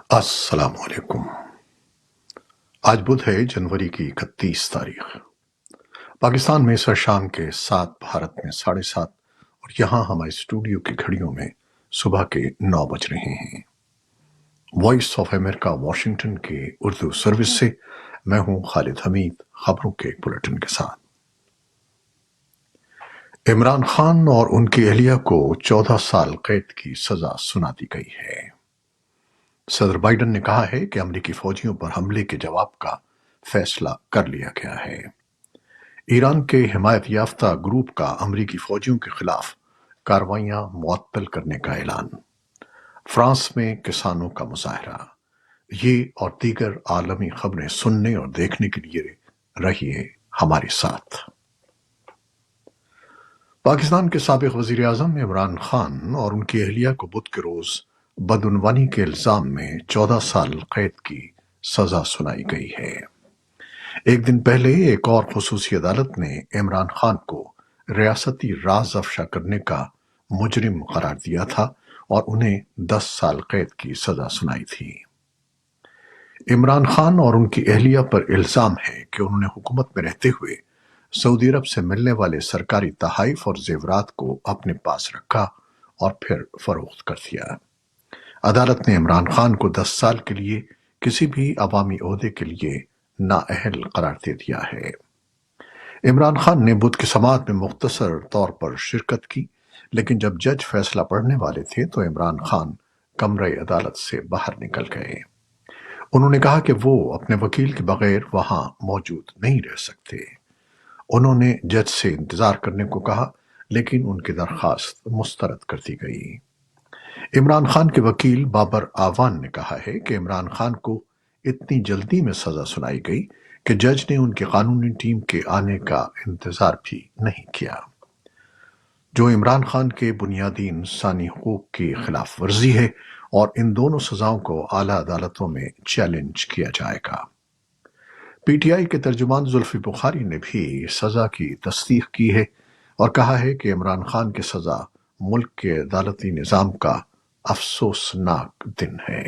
السلام علیکم۔ آج بدھ ہے، جنوری کی 31 تاریخ۔ پاکستان میں اس وقت شام کے 7، بھارت میں 7:30، اور یہاں ہمارے اسٹوڈیو کی گھڑیوں میں صبح کے 9 بج رہے ہیں۔ وائس آف امریکہ واشنگٹن کے اردو سروس سے میں ہوں خالد حمید، خبروں کے بلیٹن کے ساتھ۔ عمران خان اور ان کی اہلیہ کو 14 سال قید کی سزا سنا دی گئی ہے۔ صدر بائیڈن نے کہا ہے کہ امریکی فوجیوں پر حملے کے جواب کا فیصلہ کر لیا گیا ہے۔ ایران کے حمایت یافتہ گروپ کا امریکی فوجیوں کے خلاف کارروائیاں معطل کرنے کا اعلان۔ فرانس میں کسانوں کا مظاہرہ۔ یہ اور دیگر عالمی خبریں سننے اور دیکھنے کے لیے رہیے ہمارے ساتھ۔ پاکستان کے سابق وزیر اعظم عمران خان اور ان کی اہلیہ کو بدھ کے روز بدعنوانی کے الزام میں 14 سال قید کی سزا سنائی گئی ہے۔ ایک دن پہلے ایک اور خصوصی عدالت نے عمران خان کو ریاستی راز افشا کرنے کا مجرم قرار دیا تھا اور انہیں 10 سال قید کی سزا سنائی تھی۔ عمران خان اور ان کی اہلیہ پر الزام ہے کہ انہوں نے حکومت میں رہتے ہوئے سعودی عرب سے ملنے والے سرکاری تحائف اور زیورات کو اپنے پاس رکھا اور پھر فروخت کر دیا۔ عدالت نے عمران خان کو 10 سال کے لیے کسی بھی عوامی عہدے کے لیے نااہل قرار دے دیا ہے۔ عمران خان نے بدھ کی سماعت میں مختصر طور پر شرکت کی، لیکن جب جج فیصلہ پڑھنے والے تھے تو عمران خان کمرہ عدالت سے باہر نکل گئے۔ انہوں نے کہا کہ وہ اپنے وکیل کے بغیر وہاں موجود نہیں رہ سکتے۔ انہوں نے جج سے انتظار کرنے کو کہا، لیکن ان کی درخواست مسترد کر دی گئی۔ عمران خان کے وکیل بابر آوان نے کہا ہے کہ عمران خان کو اتنی جلدی میں سزا سنائی گئی کہ جج نے ان کی قانونی ٹیم کے آنے کا انتظار بھی نہیں کیا، جو عمران خان کے بنیادی انسانی حقوق کی خلاف ورزی ہے، اور ان دونوں سزاؤں کو اعلیٰ عدالتوں میں چیلنج کیا جائے گا۔ پی ٹی آئی کے ترجمان زلفی بخاری نے بھی سزا کی تصدیق کی ہے اور کہا ہے کہ عمران خان کی سزا ملک کے عدالتی نظام کا افسوسناک دن ہے۔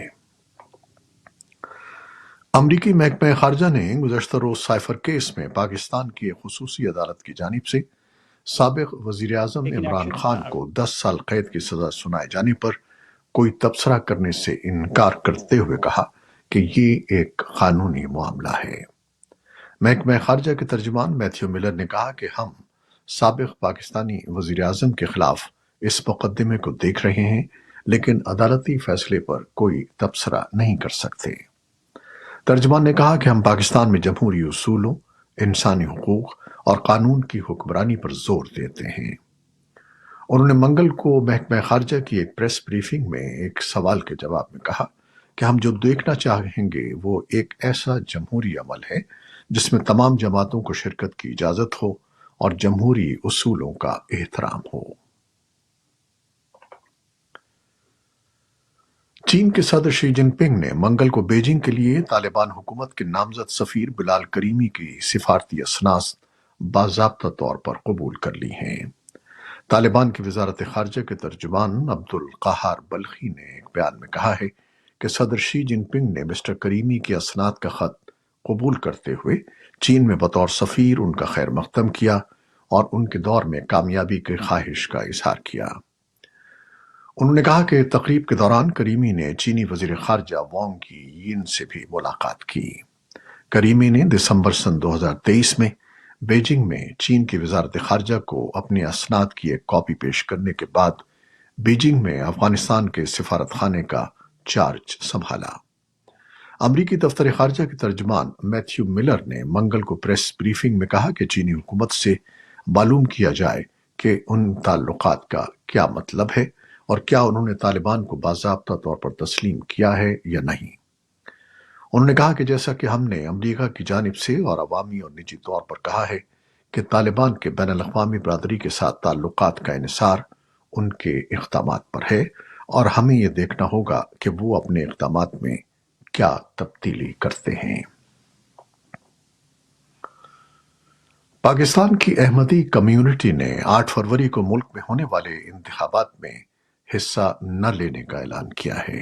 امریکی محکمہ خارجہ نے گزشتہ روز سائفر کیس میں پاکستان کی ایک خصوصی عدالت کی جانب سے سابق وزیر اعظم عمران خان کو 10 سال قید کی سزا سنائے جانے پر کوئی تبصرہ کرنے سے انکار کرتے ہوئے کہا کہ یہ ایک قانونی معاملہ ہے۔ محکمہ خارجہ کے ترجمان میتھیو ملر نے کہا کہ ہم سابق پاکستانی وزیر اعظم کے خلاف اس مقدمے کو دیکھ رہے ہیں، لیکن عدالتی فیصلے پر کوئی تبصرہ نہیں کر سکتے۔ ترجمان نے کہا کہ ہم پاکستان میں جمہوری اصولوں، انسانی حقوق اور قانون کی حکمرانی پر زور دیتے ہیں۔ انہوں نے منگل کو محکمہ خارجہ کی ایک پریس بریفنگ میں ایک سوال کے جواب میں کہا کہ ہم جو دیکھنا چاہیں گے وہ ایک ایسا جمہوری عمل ہے جس میں تمام جماعتوں کو شرکت کی اجازت ہو اور جمہوری اصولوں کا احترام ہو۔ چین کے صدر شی جن پنگ نے منگل کو بیجنگ کے لیے طالبان حکومت کے نامزد سفیر بلال کریمی کی سفارتی اسناد باضابطہ طور پر قبول کر لی ہیں۔ طالبان کی وزارت خارجہ کے ترجمان عبدالقہار بلخی نے ایک بیان میں کہا ہے کہ صدر شی جن پنگ نے مسٹر کریمی کے اسناد کا خط قبول کرتے ہوئے چین میں بطور سفیر ان کا خیر مقدم کیا اور ان کے دور میں کامیابی کی خواہش کا اظہار کیا۔ انہوں نے کہا کہ تقریب کے دوران کریمی نے چینی وزیر خارجہ وانگ یین سے بھی ملاقات کی۔ کریمی نے دسمبر سن 2023 میں بیجنگ میں چین کی وزارت خارجہ کو اپنے اسناد کی ایک کاپی پیش کرنے کے بعد بیجنگ میں افغانستان کے سفارت خانے کا چارج سنبھالا۔ امریکی دفتر خارجہ کے ترجمان میتھیو ملر نے منگل کو پریس بریفنگ میں کہا کہ چینی حکومت سے معلوم کیا جائے کہ ان تعلقات کا کیا مطلب ہے اور کیا انہوں نے طالبان کو باضابطہ طور پر تسلیم کیا ہے یا نہیں۔ انہوں نے کہا کہ جیسا کہ ہم نے امریکہ کی جانب سے اور عوامی اور نجی طور پر کہا ہے کہ طالبان کے بین الاقوامی برادری کے ساتھ تعلقات کا انحصار ان کے اقدامات پر ہے، اور ہمیں یہ دیکھنا ہوگا کہ وہ اپنے اقدامات میں کیا تبدیلی کرتے ہیں۔ پاکستان کی احمدی کمیونٹی نے 8 فروری کو ملک میں ہونے والے انتخابات میں حصہ نہ لینے کا اعلان کیا ہے۔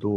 2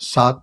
7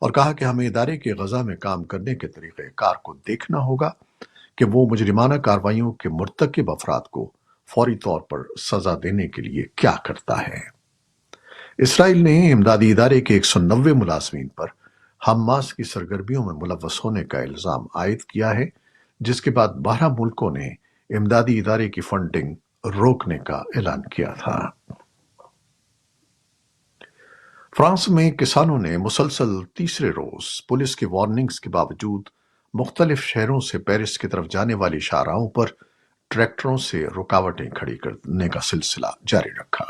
اور کہا کہ ہمیں ادارے کے غزہ میں کام کرنے کے طریقہ کار کو دیکھنا ہوگا کہ وہ مجرمانہ کارروائیوں کے مرتکب افراد کو فوری طور پر سزا دینے کے لیے کیا کرتا ہے۔ اسرائیل نے امدادی ادارے کے 190 ملازمین پر حماس کی سرگرمیوں میں ملوث ہونے کا الزام عائد کیا ہے، جس کے بعد 12 ملکوں نے امدادی ادارے کی فنڈنگ روکنے کا اعلان کیا تھا۔ فرانس میں کسانوں نے مسلسل تیسرے روز پولیس کی وارننگز کے باوجود مختلف شہروں سے پیرس کی طرف جانے والی شاہراہوں پر ٹریکٹروں سے رکاوٹیں کھڑی کرنے کا سلسلہ جاری رکھا۔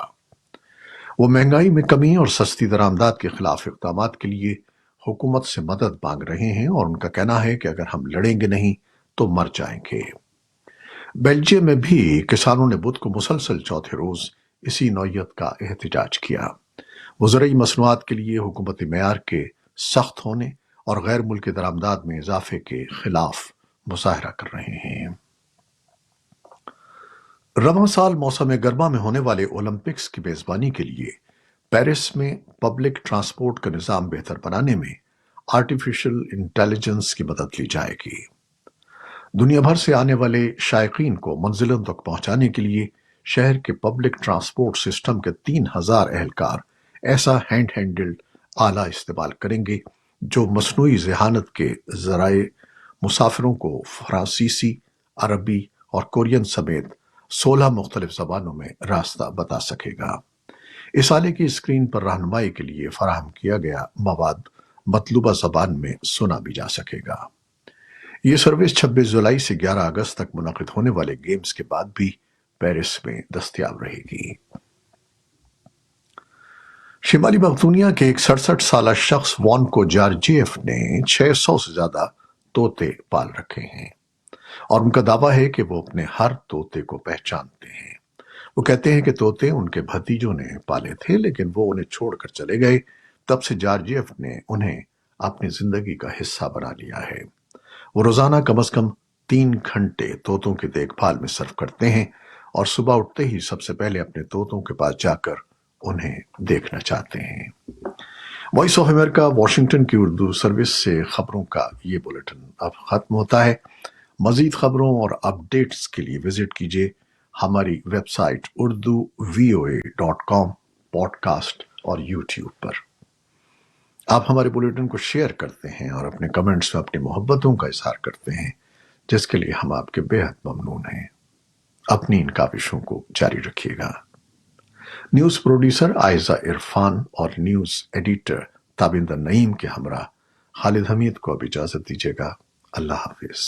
وہ مہنگائی میں کمی اور سستی درآمدات کے خلاف اقدامات کے لیے حکومت سے مدد مانگ رہے ہیں، اور ان کا کہنا ہے کہ اگر ہم لڑیں گے نہیں تو مر جائیں گے۔ بیلجیم میں بھی کسانوں نے بدھ کو مسلسل چوتھے روز اسی نوعیت کا احتجاج کیا۔ وہ زرعی مصنوعات کے لیے حکومتی معیار کے سخت ہونے اور غیر ملکی درآمدات میں اضافے کے خلاف مظاہرہ کر رہے ہیں۔ رواں سال موسم گرما میں ہونے والے اولمپکس کی میزبانی کے لیے پیرس میں پبلک ٹرانسپورٹ کا نظام بہتر بنانے میں آرٹیفیشل انٹیلیجنس کی مدد لی جائے گی۔ دنیا بھر سے آنے والے شائقین کو منزلوں تک پہنچانے کے لیے شہر کے پبلک ٹرانسپورٹ سسٹم کے 3000 اہلکار ایسا ہینڈ ہینڈلڈ آلہ استعمال کریں گے جو مصنوعی ذہانت کے ذرائع مسافروں کو فرانسیسی، عربی اور کورین سمیت 16 مختلف زبانوں میں راستہ بتا سکے گا۔ اس آلے کی اسکرین پر رہنمائی کے لیے فراہم کیا گیا مواد مطلوبہ زبان میں سنا بھی جا سکے گا۔ یہ سروس 26 جولائی سے 11 اگست تک منعقد ہونے والے گیمز کے بعد بھی پیرس میں دستیاب رہے گی۔ شمالی مقدونیہ کے ایک 67 سالہ شخص وانکو جارجیف نے 600 سے زیادہ طوطے پال رکھے ہیں، اور ان کا دعویٰ ہے کہ وہ اپنے ہر طوطے کو پہچانتے ہیں۔ وہ کہتے ہیں کہ طوطے ان کے بھتیجوں نے پالے تھے، لیکن وہ انہیں چھوڑ کر چلے گئے۔ تب سے جارجیف نے انہیں اپنی زندگی کا حصہ بنا لیا ہے۔ وہ روزانہ کم از کم 3 گھنٹے طوطوں کی دیکھ بھال میں صرف کرتے ہیں، اور صبح اٹھتے ہی سب سے پہلے اپنے طوطوں کے پاس جا کر انہیں دیکھنا چاہتے ہیں۔ وائس آف امریکہ واشنگٹن کی اردو سروس سے خبروں کا یہ بلیٹن اب ختم ہوتا ہے۔ مزید خبروں اور اپڈیٹس کے لیے وزٹ کیجیے ہماری website urduvoa.com، podcast اور یوٹیوب پر۔ آپ ہمارے بلیٹن کو شیئر کرتے ہیں اور اپنے کمنٹس میں اپنی محبتوں کا اظہار کرتے ہیں، جس کے لیے ہم آپ کے بے حد ممنون ہیں۔ اپنی ان کاوشوں کو جاری رکھیے گا۔ نیوز پروڈیوسر عائزہ عرفان اور نیوز ایڈیٹر تابندر نعیم کے ہمراہ خالد حمید کو اب اجازت دیجیے گا۔ اللہ حافظ۔